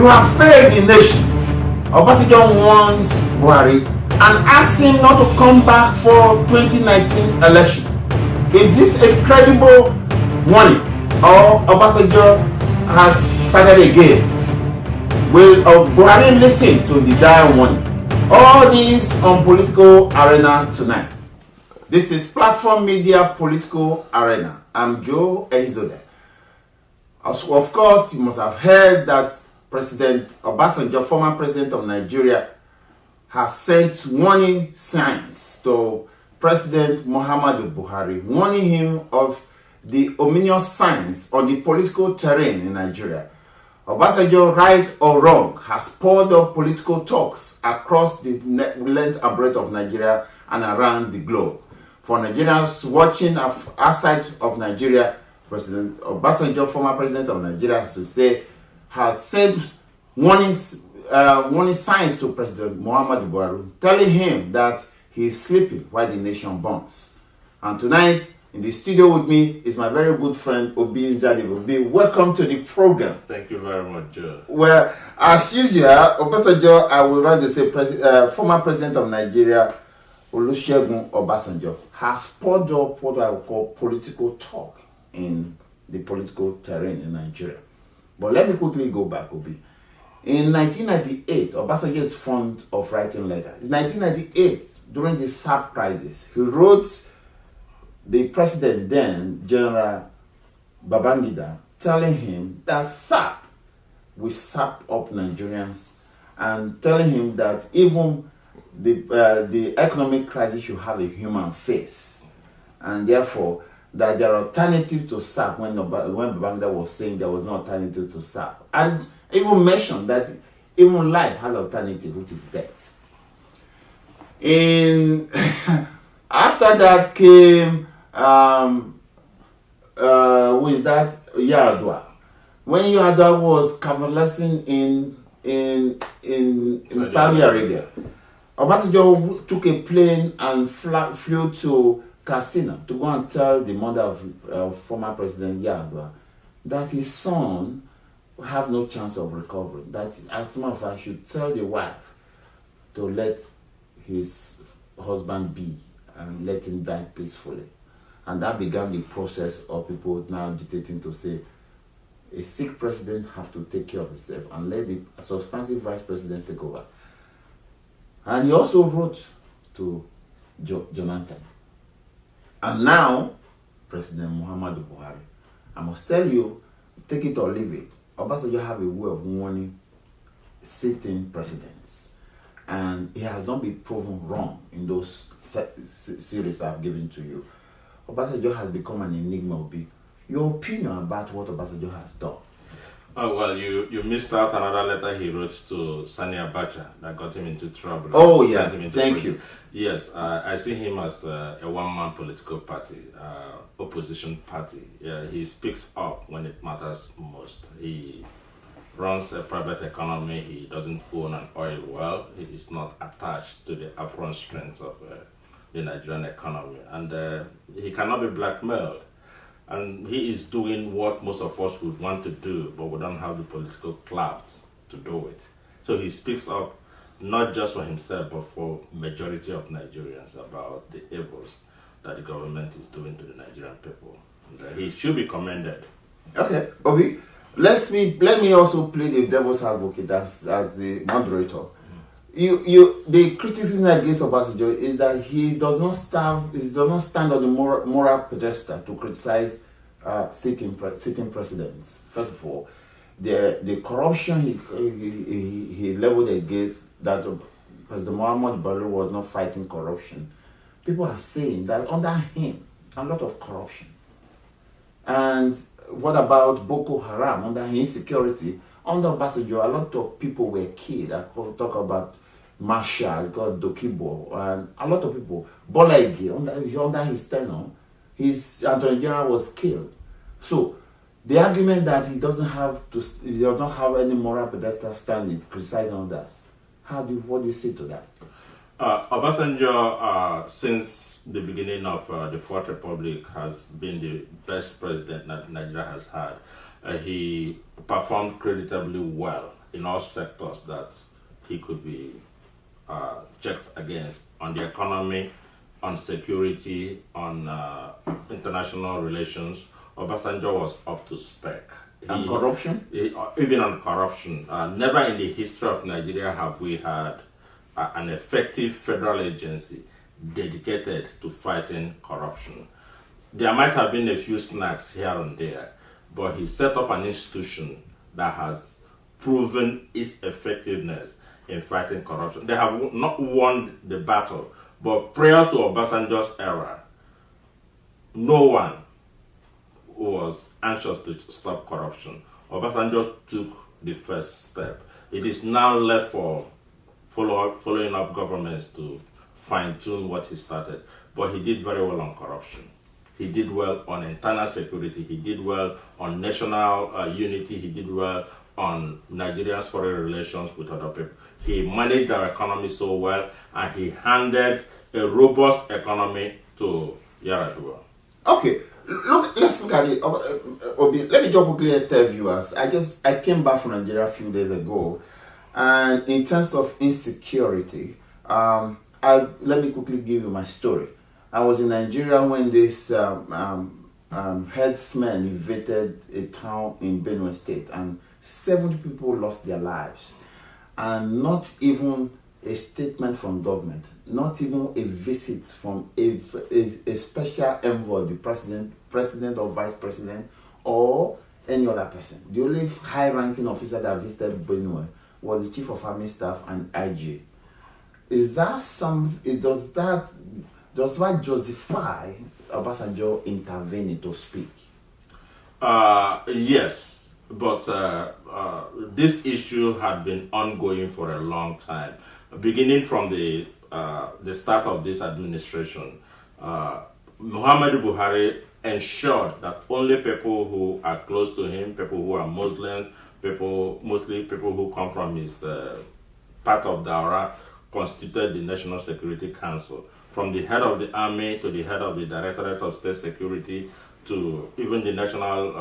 You have failed the nation. Obasanjo warns Buhari and asks him not to come back for 2019 election. Is this a credible warning, or Obasanjo has started again? Will Buhari listen to the dire warning? All this on Political Arena tonight. This is Platform Media Political Arena. I'm Joe Ezode. Of course, you must have heard that President Obasanjo, former president of Nigeria, has sent warning signs to President Muhammadu Buhari, warning him of the ominous signs on the political terrain in Nigeria. Obasanjo, right or wrong, has poured up political talks across the length and breadth of Nigeria and around the globe. For Nigerians watching outside of Nigeria, President Obasanjo, former president of Nigeria, has sent warning signs to President Muhammadu Buhari, telling him that he is sleeping while the nation burns. And tonight, in the studio with me is my very good friend, Obi Nzadi. Obi, welcome to the program. Thank you very much, Joe. Well, as usual, Obasanjo, I would rather say former president of Nigeria, Olusegun Obasanjo, has poured up what I would call political talk in the political terrain in Nigeria. But let me quickly go back, Obi. In 1998, Obasanjo is fond of writing letters. In 1998, during the SAP crisis, he wrote the president then, General Babangida, telling him that SAP will sap up Nigerians, and telling him that even the economic crisis should have a human face, and therefore that there are alternatives to SAP when Babangida was saying there was no alternative to SAP, and even mentioned that even life has alternative, which is death. After that came who is that? Yar'Adua. When Yar'Adua was convalescing in Saudi Arabia, Obasanjo took a plane and flew to Katsina to go and tell the mother of former President Yar'Adua that his son have no chance of recovery. That, as a matter of fact, should tell the wife to let his husband be and let him die peacefully. And that began the process of people now agitating to say a sick president have to take care of himself and let the substantive vice president take over. And he also wrote to Jonathan. And now, President Muhammadu Buhari, I must tell you, take it or leave it, Obasanjo have a way of warning sitting presidents. And he has not been proven wrong in those series I've given to you. Obasanjo has become an enigma. Your opinion about what Obasanjo has done? Oh, well, you missed out another letter he wrote to Sani Abacha that got him into trouble. Oh, yeah. Thank you. Yes, I see him as a one-man political party, opposition party. He speaks up when it matters most. He runs a private economy. He doesn't own an oil well. He is not attached to the upfront strength of the Nigerian economy. And he cannot be blackmailed. And he is doing what most of us would want to do, but we don't have the political clout to do it. So he speaks up not just for himself, but for majority of Nigerians about the evils that the government is doing to the Nigerian people. And he should be commended. Okay, Obi, let me also play the devil's advocate as the moderator. The criticism against Obasanjo is that he does not stand on the moral pedestal to criticize sitting presidents. First of all, the corruption he leveled against that President Muhammadu Buhari was not fighting corruption. People are saying that under him, a lot of corruption. And what about Boko Haram? Under insecurity, under Obasanjo, a lot of people were killed. I could talk about Marshall, Dokibo, and a lot of people. Bola Ige, under his tenure, his Attorney General was killed. So the argument that he does not have any moral pedestal standing criticizing others, what do you say to that? Obasanjo, since the beginning of the Fourth Republic, has been the best president that Nigeria has had. He performed creditably well in all sectors that he could be checked against, on the economy, on security, on international relations. Obasanjo was up to spec. And corruption? Even on corruption. Never in the history of Nigeria have we had an effective federal agency dedicated to fighting corruption. There might have been a few snacks here and there, but he set up an institution that has proven its effectiveness in fighting corruption. They have not won the battle, but prior to Obasanjo's era, no one was anxious to stop corruption. Obasanjo took the first step. It is now left for following up governments to fine-tune what he started. But he did very well on corruption. He did well on internal security. He did well on national unity. He did well on Nigeria's foreign relations with other people. He managed our economy so well, and he handed a robust economy to Yar'Adua. Okay, let's look at it. Obi, let me just quickly tell viewers. I came back from Nigeria a few days ago, and in terms of insecurity, let me quickly give you my story. I was in Nigeria when this herdsmen invaded a town in Benue State, and 70 people lost their lives, and not even a statement from government, not even a visit from a special envoy, the president or vice president, or any other person. The only high-ranking officer that visited Benue was the chief of army staff and IG. Is that does that justify Obasanjo intervening to speak? Yes, but this issue had been ongoing for a long time. Beginning from the start of this administration, Muhammadu Buhari ensured that only people who are close to him, people who are Muslims, mostly people who come from his part of Daura, constituted the National Security Council. From the head of the army to the head of the Directorate of State Security to even the National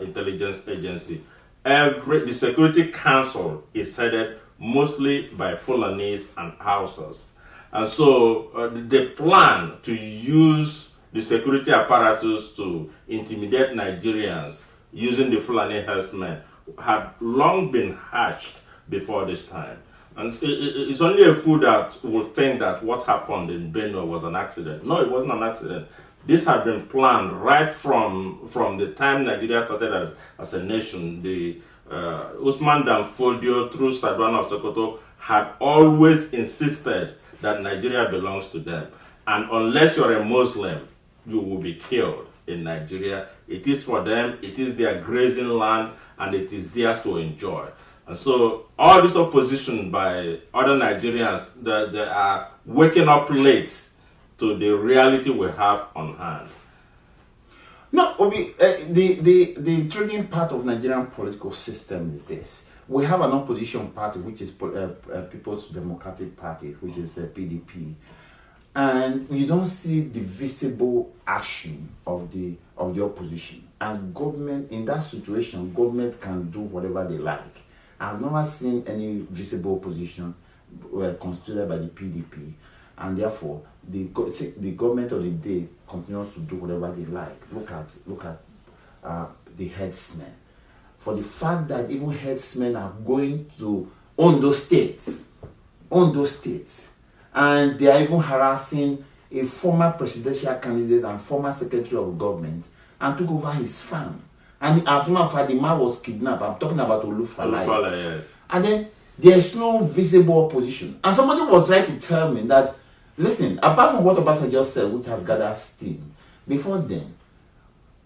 Intelligence Agency. The Security Council is headed mostly by Fulanis and Hausas. And so the plan to use the security apparatus to intimidate Nigerians using the Fulani herdsmen had long been hatched before this time. And it's only a fool that will think that what happened in Benue was an accident. No, it wasn't an accident. This had been planned right from the time Nigeria started as a nation. The Usman Dan Fodio through Sadwana of Sokoto had always insisted that Nigeria belongs to them. And unless you're a Muslim, you will be killed in Nigeria. It is for them, it is their grazing land, and it is theirs to enjoy. And so all this opposition by other Nigerians, they are waking up late to the reality we have on hand. No, Obi, the intriguing part of Nigerian political system is this. We have an opposition party, which is People's Democratic Party, which is PDP. And you don't see the visible action of the opposition. And government, in that situation, government can do whatever they like. I've never seen any visible opposition constituted by the PDP, and therefore the government of the day continues to do whatever they like. Look at the herdsmen. For the fact that even herdsmen are going to Ondo State, and they are even harassing a former presidential candidate and former secretary of government, and took over his farm. And as a matter of fact, the man was kidnapped. I'm talking about Olufala, yes. And then there's no visible opposition. And somebody was trying to tell me that, listen, apart from what Obasanjo just said, which has gathered steam, before then,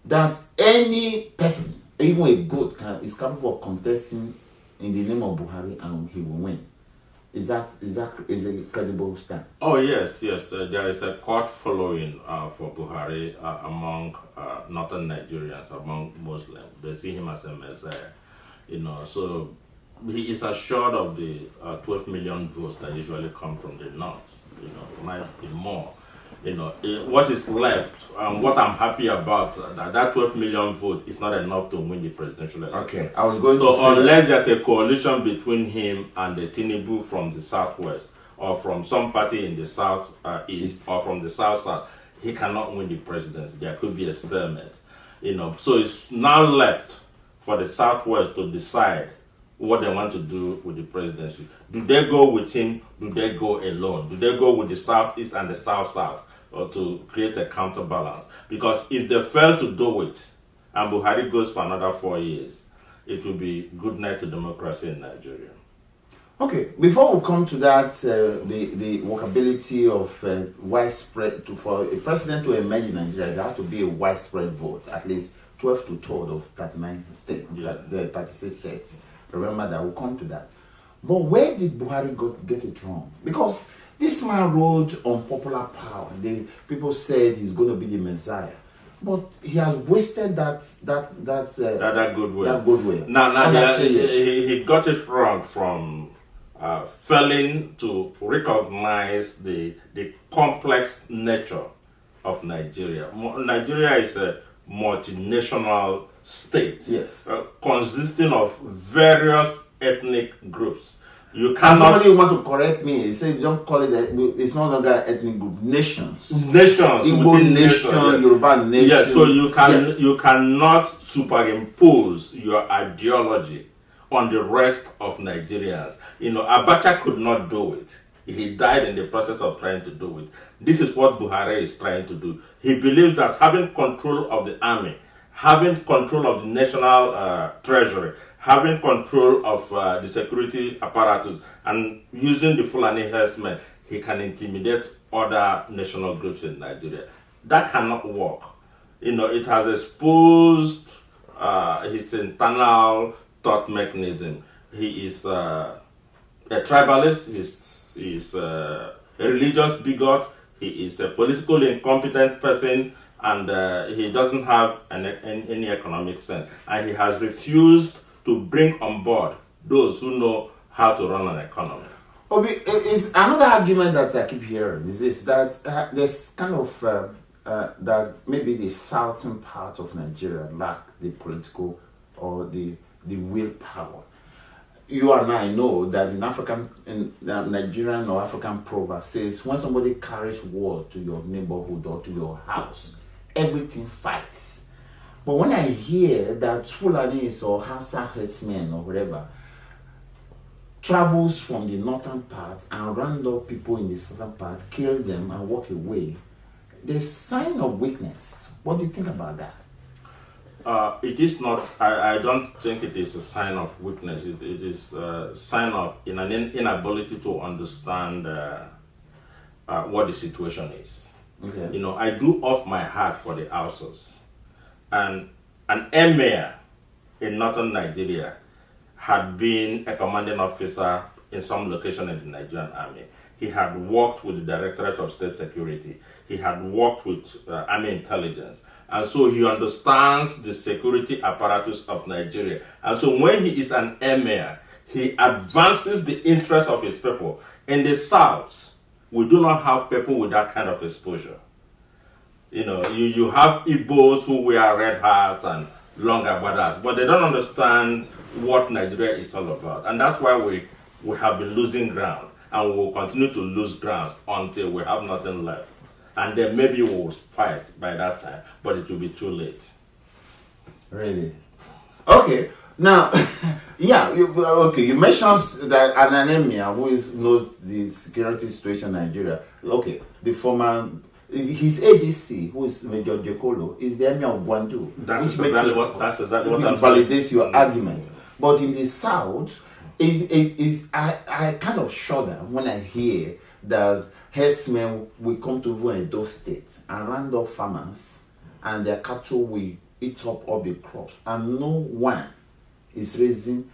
that any person, even a goat, is capable of contesting in the name of Buhari and he will win. Is a credible stand? Oh yes. There is a court following for Buhari among northern Nigerians, among Muslims. They see him as a messiah, So he is assured of the 12 million votes that usually come from the north. It might be more. what is left, what I'm happy about, that 12 million vote is not enough to win the presidential election. Okay, I was going so to say unless there's a coalition between him and the Tinubu from the southwest, or from some party in the south east, or from the south, he cannot win the presidency. There could be a stalemate. So it's now left for the southwest to decide what they want to do with the presidency. Do they go with him? Do they go alone? Do they go with the southeast and the south-south, or to create a counterbalance? Because if they fail to do it, and Buhari goes for another 4 years, it will be good night to democracy in Nigeria. Okay, before we come to that, the workability of widespread, for a president to emerge in Nigeria, there has to be a widespread vote, at least 12 to 12 of 39 states, the 36 states. Remember that, we'll come to that. But where did Buhari get it wrong? Because this man rode on popular power. People said he's going to be the Messiah. But he has wasted that goodwill. That goodwill. Now he got it wrong from failing to recognize the complex nature of Nigeria. Nigeria is a multinational state, yes, consisting of various ethnic groups. You cannot. Somebody want to correct me. He said, "Don't call it. It's no longer ethnic group. Nations. Igbo nation, Yoruba nation. Yeah. So you cannot superimpose your ideology on the rest of Nigerians. Abacha could not do it. He died in the process of trying to do it. This is what Buhari is trying to do. He believes that having control of the army, having control of the national treasury, having control of the security apparatus, and using the Fulani herdsmen, he can intimidate other national groups in Nigeria. That cannot work. It has exposed his internal thought mechanism. He is a tribalist, he's a religious bigot, he is a politically incompetent person, and he doesn't have any economic sense. And he has refused to bring on board those who know how to run an economy. Obi, is another argument that I keep hearing is this, that there's kind of that maybe the southern part of Nigeria lack the political or the willpower. You and I know that in Nigerian or African proverb says, when somebody carries word to your neighborhood or to your house, everything fights. But when I hear that Fulanis or Hausa herdsmen or whatever travels from the northern part and round up people in the southern part, kill them and walk away, there's sign of weakness. What do you think about that? It is not. I don't think it is a sign of weakness. It is a sign of an inability to understand what the situation is. Okay. I do off my heart for the Hausas. And an emir in northern Nigeria had been a commanding officer in some location in the Nigerian army. He had worked with the Directorate of State Security. He had worked with army intelligence. And so he understands the security apparatus of Nigeria. And so when he is an emir, he advances the interests of his people. In the south, we do not have people with that kind of exposure. You have Igbos who wear red hats and long agbadas, but they don't understand what Nigeria is all about. And that's why we have been losing ground, and we will continue to lose ground until we have nothing left. And then maybe we will fight by that time, but it will be too late. Really? Okay. Now, you mentioned that an anemia who knows the security situation in Nigeria. Okay, the former, his ADC, who is Major Jekolo, is the emir of Gwandu. That's exactly what I'm saying. Validates your argument. But in the south, I kind of shudder when I hear that herdsmen will come to Edo State and round up farmers, and their cattle will eat up all the crops, and no one is raising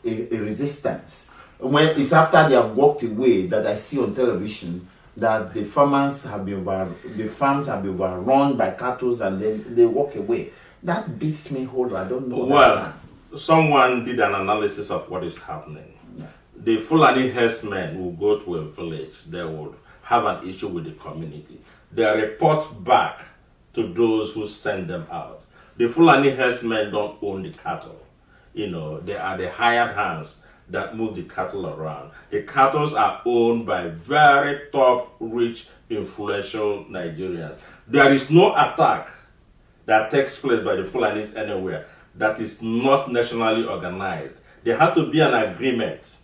a resistance. When it's after they have walked away that I see on television that the farms have been overrun by cattle, and then they walk away. That beats me whole. I don't know. Well, someone did an analysis of what is happening. The Fulani herdsmen will go to a village. They would have an issue with the community, they report back to those who send them out. The Fulani herdsmen don't own the cattle. You know, they are the hired hands that move the cattle around. The cattle are owned by very top, rich, influential Nigerians. There is no attack that takes place by the Fulanis anywhere that is not nationally organized. There has to be an agreement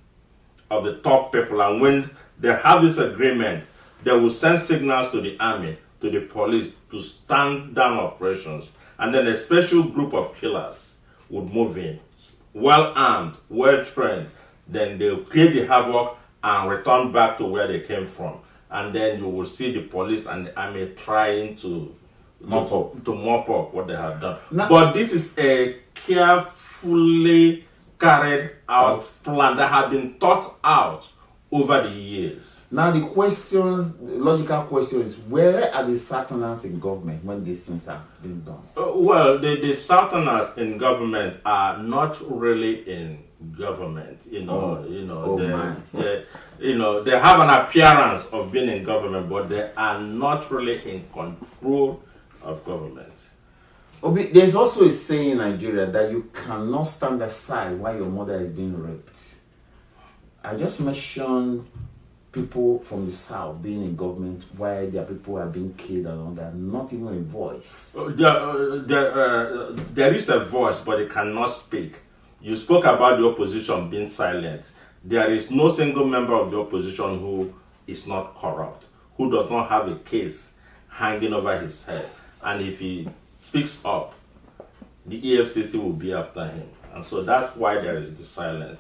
of the top people, and when they have this agreement, they will send signals to the army, to the police, to stand down operations, and then a special group of killers would move in, well armed, well trained. Then they'll create the havoc and return back to where they came from, and then you will see the police and the army trying to mop up what they have done. But this is a carefully carried out plan that have been thought out over the years. Now the logical question is, where are the Southerners in government when these things are being done? Well, the Southerners in government are not really in government. They have an appearance of being in government, but they are not really in control of government. There's also a saying in Nigeria that you cannot stand aside while your mother is being raped. I just mentioned people from the south being in government while their people are being killed and all that, not even a voice. There is a voice, but it cannot speak. You spoke about the opposition being silent. There is no single member of the opposition who is not corrupt, who does not have a case hanging over his head. And if he speaks up, the EFCC will be after him. And so that's why there is the silence.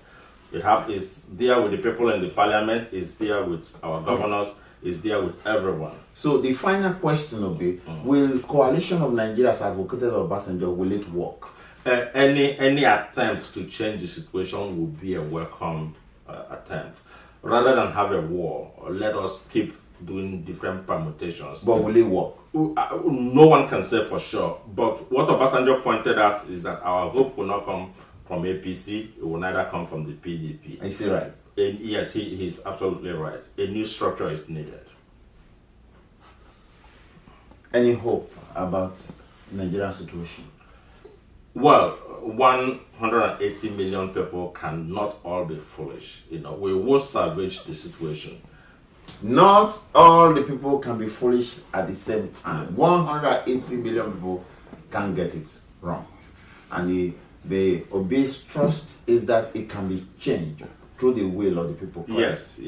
It's there with the people in the parliament, it's there with our governors, it's there with everyone. So the final question will be, will coalition of Nigerians advocated Obasanjo, will it work? Any attempt to change the situation would be a welcome attempt. Rather than have a war, let us keep doing different permutations. But will it work? No one can say for sure. But what Obasanjo pointed out is that our hope will not come from APC, it will neither come from the PDP. Is he right? And yes, he's absolutely right. A new structure is needed. Any hope about Nigerian situation? Well, 180 million people cannot all be foolish. We will salvage the situation. Not all the people can be foolish at the same time. 180 million people can get it wrong. And the Obi's trust is that it can be changed through the will of the people. Yes.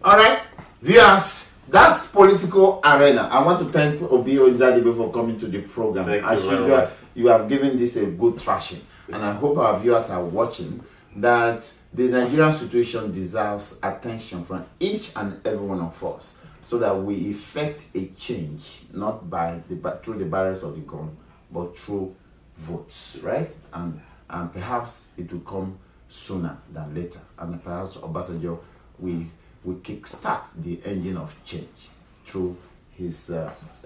All right, viewers, that's political arena. I want to thank Obi Ozadibe for coming to the program. As usual, you have given this a good thrashing, and I hope our viewers are watching that the Nigerian situation deserves attention from each and every one of us, so that we effect a change, not through the barriers of the gun, but through votes, right? And perhaps it will come sooner than later, and perhaps Obasanjo will kickstart the engine of change through his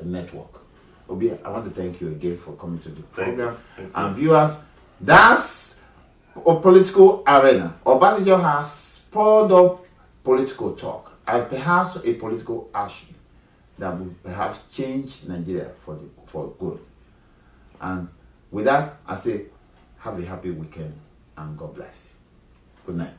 network. Obi, I want to thank you again for coming to the program. Thank you. And viewers, that's a political arena. Obasanjo has poured up political talk and perhaps a political action that will perhaps change Nigeria for good. And with that, I say, have a happy weekend and God bless. Good night.